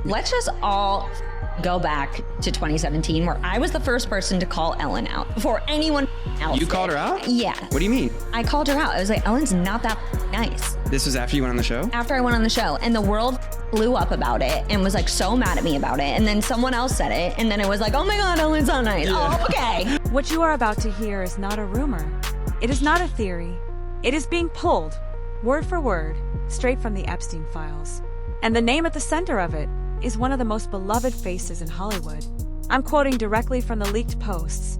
Let's just all go back to 2017 where I was the first person to call Ellen out before anyone else. You called her out? Yeah. What do you mean? I called her out. I was like, Ellen's not that nice. This was after you went on the show? After I went on the show, and the world blew up about it and was like so mad at me about it. And then someone else said it, and then it was like, oh my God, Ellen's so nice. Yeah. Oh, okay. What you are about to hear is not a rumor. It is not a theory. It is being pulled, word for word, straight from the Epstein files. And the name at the center of it is one of the most beloved faces in Hollywood. I'm quoting directly from the leaked posts.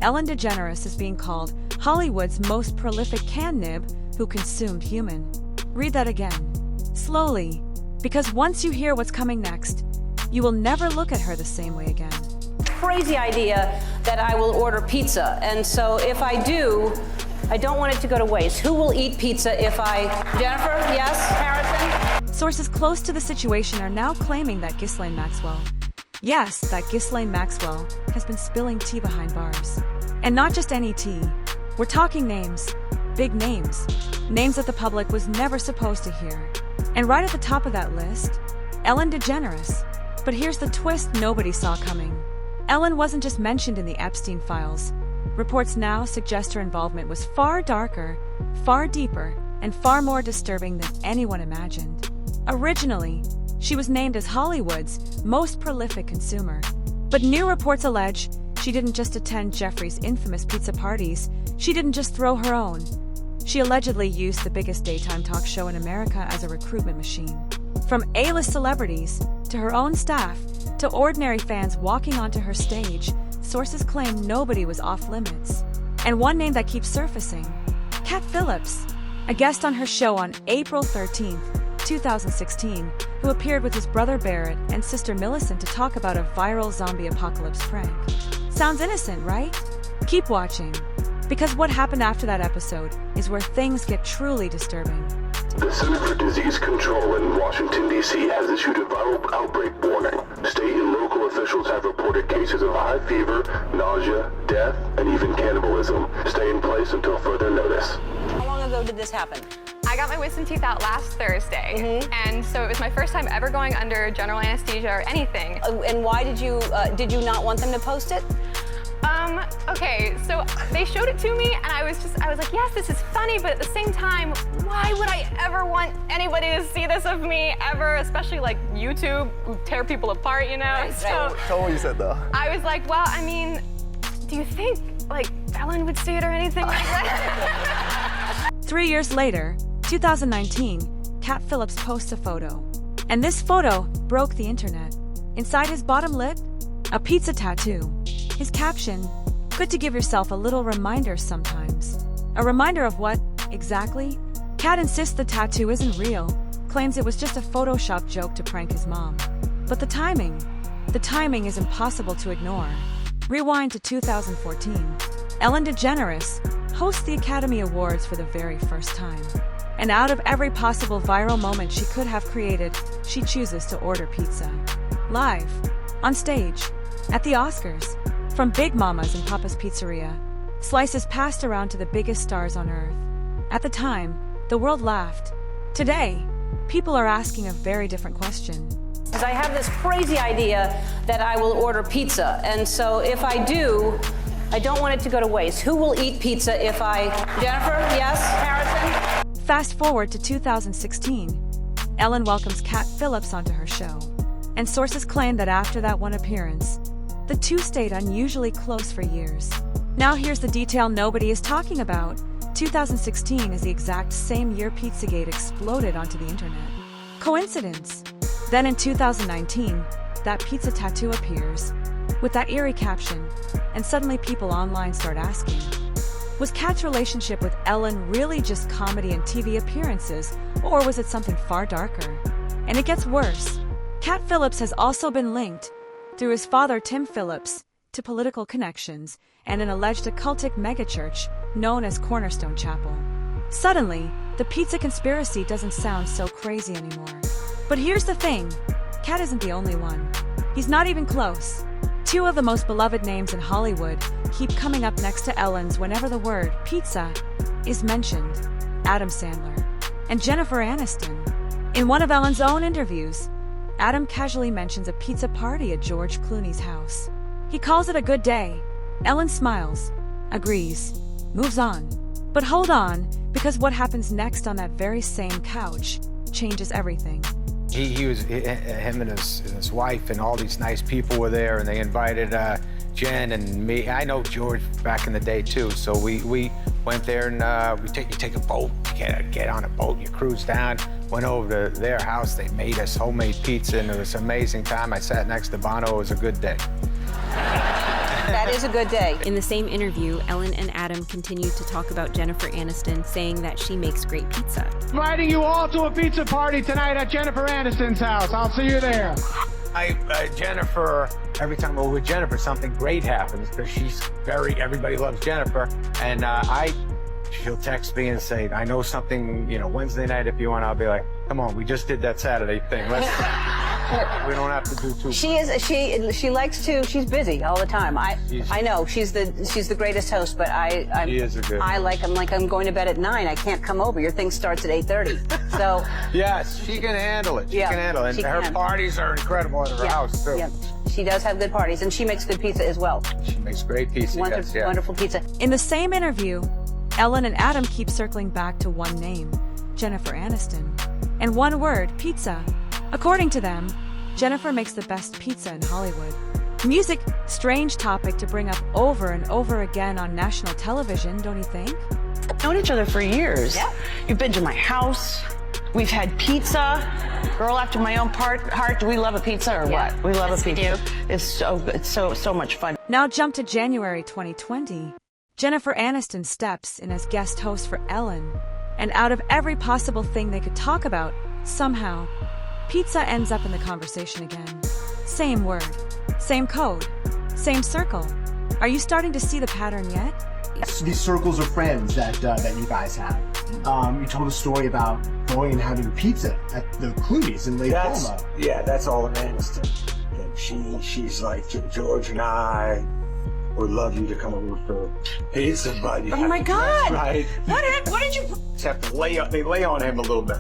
Ellen DeGeneres is being called Hollywood's most prolific can nib who consumed human. Read that again, slowly, because once you hear what's coming next, you will never look at her the same way again. Crazy idea that I will order pizza, and so if I do, I don't want it to go to waste. Who will eat pizza if I... Jennifer, yes? Harrison? Sources close to the situation are now claiming that Ghislaine Maxwell, yes, that Ghislaine Maxwell has been spilling tea behind bars. And not just any tea. We're talking names. Big names. Names that the public was never supposed to hear. And right at the top of that list, Ellen DeGeneres. But here's the twist nobody saw coming. Ellen wasn't just mentioned in the Epstein files. Reports now suggest her involvement was far darker, far deeper, and far more disturbing than anyone imagined. Originally, she was named as Hollywood's most prolific consumer. But new reports allege she didn't just attend Jeffrey's infamous pizza parties, she didn't just throw her own. She allegedly used the biggest daytime talk show in America as a recruitment machine. From A-list celebrities, to her own staff, to ordinary fans walking onto her stage, sources claim nobody was off limits. And one name that keeps surfacing, Cat Phillips, a guest on her show on April 13th, 2016, who appeared with his brother Barrett and sister Millicent to talk about a viral zombie apocalypse prank. Sounds innocent, right? Keep watching, because what happened after that episode is where things get truly disturbing. The Center for Disease Control in Washington, D.C. has issued a viral outbreak warning. State and local officials have reported cases of high fever, nausea, death, and even cannibalism. Stay in place until further notice. How long ago did this happen? I got my wisdom teeth out last Thursday, and so it was my first time ever going under general anesthesia or anything. And why did you not want them to post it? Okay, so they showed it to me, and I was like, yes, this is funny, but at the same time, why would I ever want anybody to see this of me ever, especially like YouTube, who tear people apart, you know? Right. Tell me what you said though. I was like, well, I mean, do you think like Ellen would see it or anything like that? 3 years later, 2019, Cat Phillips posts a photo. And this photo broke the internet. Inside his bottom lip, a pizza tattoo. His caption, good to give yourself a little reminder sometimes. A reminder of what, exactly? Cat insists the tattoo isn't real, claims it was just a Photoshop joke to prank his mom. But the timing is impossible to ignore. Rewind to 2014. Ellen DeGeneres hosts the Academy Awards for the very first time. And out of every possible viral moment she could have created, she chooses to order pizza. Live, on stage, at the Oscars, from Big Mama's and Papa's Pizzeria, slices passed around to the biggest stars on earth. At the time, the world laughed. Today, people are asking a very different question. Because I have this crazy idea that I will order pizza, and so if I do, I don't want it to go to waste. Who will eat pizza if I... Jennifer, yes? Harrison? Fast forward to 2016. Ellen welcomes Cat Phillips onto her show. And sources claim that after that one appearance, the two stayed unusually close for years. Now here's the detail nobody is talking about. 2016 is the exact same year Pizzagate exploded onto the internet. Coincidence? Then in 2019, that pizza tattoo appears, with that eerie caption, and suddenly people online start asking, was Kat's relationship with Ellen really just comedy and TV appearances, or was it something far darker? And it gets worse. Cat Phillips has also been linked, through his father Tim Phillips, to political connections and an alleged occultic megachurch known as Cornerstone Chapel. Suddenly, the pizza conspiracy doesn't sound so crazy anymore. But here's the thing, Cat isn't the only one. He's not even close. Two of the most beloved names in Hollywood keep coming up next to Ellen's whenever the word pizza is mentioned. Adam Sandler and Jennifer Aniston. In one of Ellen's own interviews, Adam casually mentions a pizza party at George Clooney's house. He calls it a good day. Ellen smiles, agrees, moves on. But hold on, because what happens next on that very same couch changes everything. Him and his wife and all these nice people were there, and they invited Jen and me. I know George back in the day too, so we went there and you take a boat, get on a boat, you cruise down, went over to their house. They made us homemade pizza, and it was an amazing time. I sat next to Bono. It was a good day. That is a good day. In the same interview, Ellen and Adam continued to talk about Jennifer Aniston, saying that she makes great pizza. Inviting you all to a pizza party tonight at Jennifer Aniston's house. I'll see you there. Jennifer, every time we're with Jennifer, something great happens because everybody loves Jennifer. And she'll text me and say, I know something, Wednesday night if you want. I'll be like, come on, we just did that Saturday thing. We don't have to do too. She likes to. She's busy all the time. I know she's the greatest host, but she is a good. I'm going to bed at 9. I can't come over. Your thing starts at 8:30. So yes, she can handle it. She can handle it. And her parties are incredible at her house too. Yeah. She does have good parties, and she makes good pizza as well. She makes great pizza. Wonderful pizza. In the same interview, Ellen and Adam keep circling back to one name, Jennifer Aniston, and one word, pizza. According to them, Jennifer makes the best pizza in Hollywood. Music, strange topic to bring up over and over again on national television, don't you think? Known each other for years. Yeah. You've been to my house. We've had pizza. Girl after my own heart. Do we love a pizza or what? We love a pizza. It's so much fun. Now jump to January 2020. Jennifer Aniston steps in as guest host for Ellen. And out of every possible thing they could talk about, somehow, pizza ends up in the conversation again. Same word, same code, same circle. Are you starting to see the pattern yet? These circles of friends that you guys have. You told a story about going and having pizza at the Clooney's in Lake Como. Yeah, that's all in Aniston. And she's like, George and I would love you to come over for pizza, buddy. Oh my God! Right. What did you? Just have to they lay on him a little bit.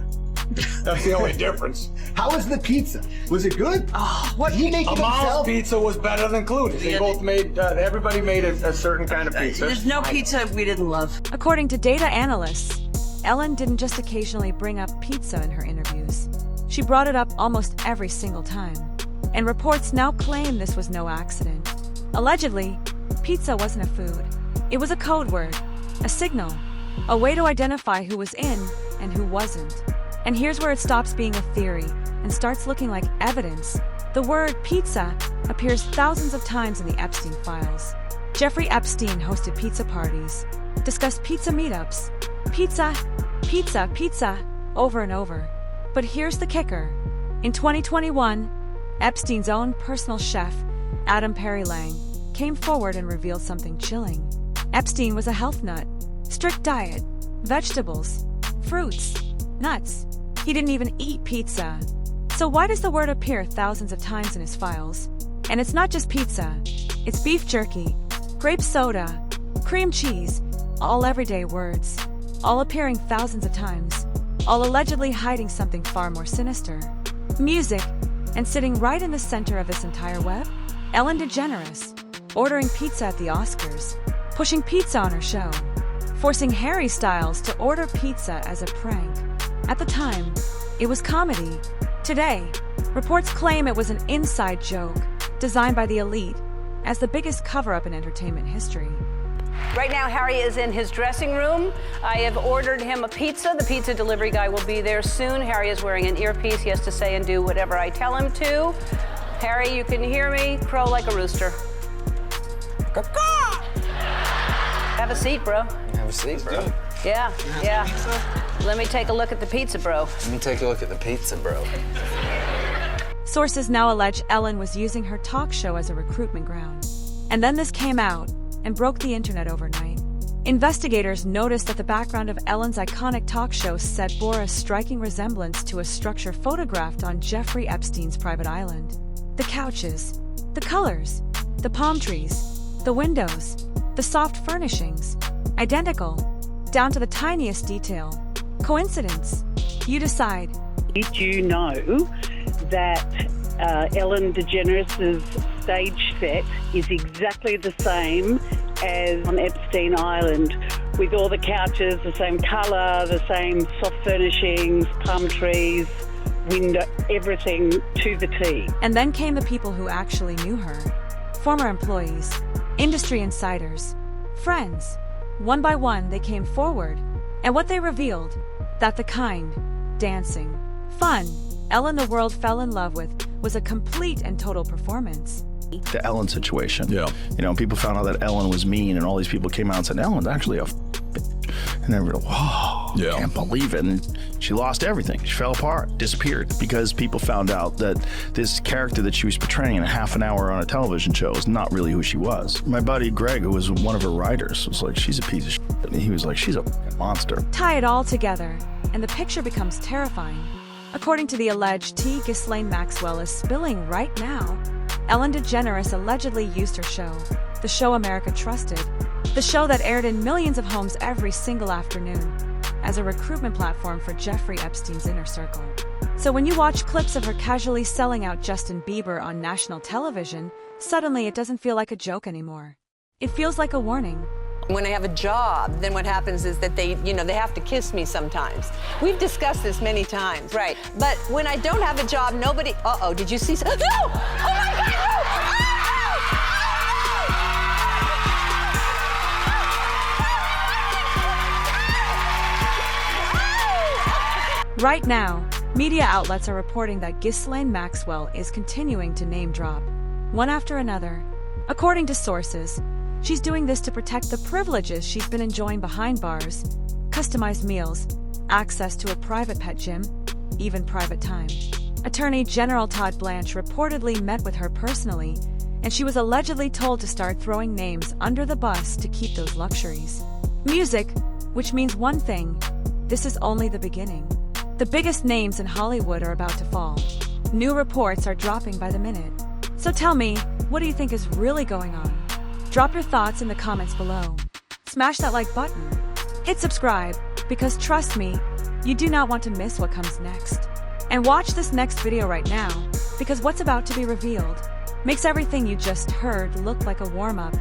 That's the only difference. How was the pizza? Was it good? Oh, what? Did he make it Amal's himself? pizza was better than Clooney's. They both made. Everybody made a certain kind of pizza. There's no pizza we didn't love. According to data analysts, Ellen didn't just occasionally bring up pizza in her interviews. She brought it up almost every single time. And reports now claim this was no accident. Allegedly, pizza wasn't a food. It was a code word, a signal, a way to identify who was in and who wasn't. And here's where it stops being a theory and starts looking like evidence. The word pizza appears thousands of times in the Epstein files. Jeffrey Epstein hosted pizza parties, discussed pizza meetups, pizza, pizza, pizza, over and over. But here's the kicker. In 2021, Epstein's own personal chef, Adam Perry Lang, came forward and revealed something chilling. Epstein was a health nut. Strict diet, vegetables, fruits, nuts. He didn't even eat pizza. So why does the word appear thousands of times in his files? And it's not just pizza. It's beef jerky, grape soda, cream cheese, all everyday words, all appearing thousands of times, all allegedly hiding something far more sinister. Music, and sitting right in the center of this entire web, Ellen DeGeneres, ordering pizza at the Oscars, pushing pizza on her show, forcing Harry Styles to order pizza as a prank. At the time, it was comedy. Today, reports claim it was an inside joke designed by the elite as the biggest cover-up in entertainment history. Right now, Harry is in his dressing room. I have ordered him a pizza. The pizza delivery guy will be there soon. Harry is wearing an earpiece. He has to say and do whatever I tell him to. Harry, you can hear me. Crow like a rooster. Have a seat, bro. Have a seat, bro. Yeah. Let me take a look at the pizza, bro. Let me take a look at the pizza, bro. Sources now allege Ellen was using her talk show as a recruitment ground. And then this came out and broke the internet overnight. Investigators noticed that the background of Ellen's iconic talk show set bore a striking resemblance to a structure photographed on Jeffrey Epstein's private island. The couches, the colors, the palm trees, the windows, the soft furnishings, identical, down to the tiniest detail. Coincidence? You decide. Did you know that Ellen DeGeneres' stage set is exactly the same as on Epstein Island, with all the couches, the same colour, the same soft furnishings, palm trees, window, everything to the T. And then came the people who actually knew her. Former employees, industry insiders, friends. One by one, they came forward. And what they revealed, that the kind, dancing, fun Ellen the world fell in love with was a complete and total performance. The Ellen situation. Yeah. You know, people found out that Ellen was mean, and all these people came out and said, Ellen's actually a bitch. And they were like, whoa, can't believe it. And she lost everything. She fell apart, disappeared, because people found out that this character that she was portraying in a half an hour on a television show is not really who she was. My buddy Greg, who was one of her writers, was like, she's a piece of shit. And he was like, she's a monster. Tie it all together, and the picture becomes terrifying. According to the alleged tea Ghislaine Maxwell is spilling right now, Ellen DeGeneres allegedly used her show, the show America trusted, the show that aired in millions of homes every single afternoon, as a recruitment platform for Jeffrey Epstein's inner circle. So when you watch clips of her casually selling out Justin Bieber on national television, suddenly it doesn't feel like a joke anymore. It feels like a warning. When I have a job, then what happens is that they have to kiss me sometimes. We've discussed this many times. Right. But when I don't have a job, nobody, did you see no! Oh my God, no! Right now, media outlets are reporting that Ghislaine Maxwell is continuing to name drop, one after another. According to sources, she's doing this to protect the privileges she's been enjoying behind bars, customized meals, access to a private pet gym, even private time. Attorney General Todd Blanche reportedly met with her personally, and she was allegedly told to start throwing names under the bus to keep those luxuries. Music, which means one thing, this is only the beginning. The biggest names in Hollywood are about to fall. New reports are dropping by the minute. So tell me, what do you think is really going on? Drop your thoughts in the comments below. Smash that like button. Hit subscribe, because trust me, you do not want to miss what comes next. And watch this next video right now, because what's about to be revealed makes everything you just heard look like a warm-up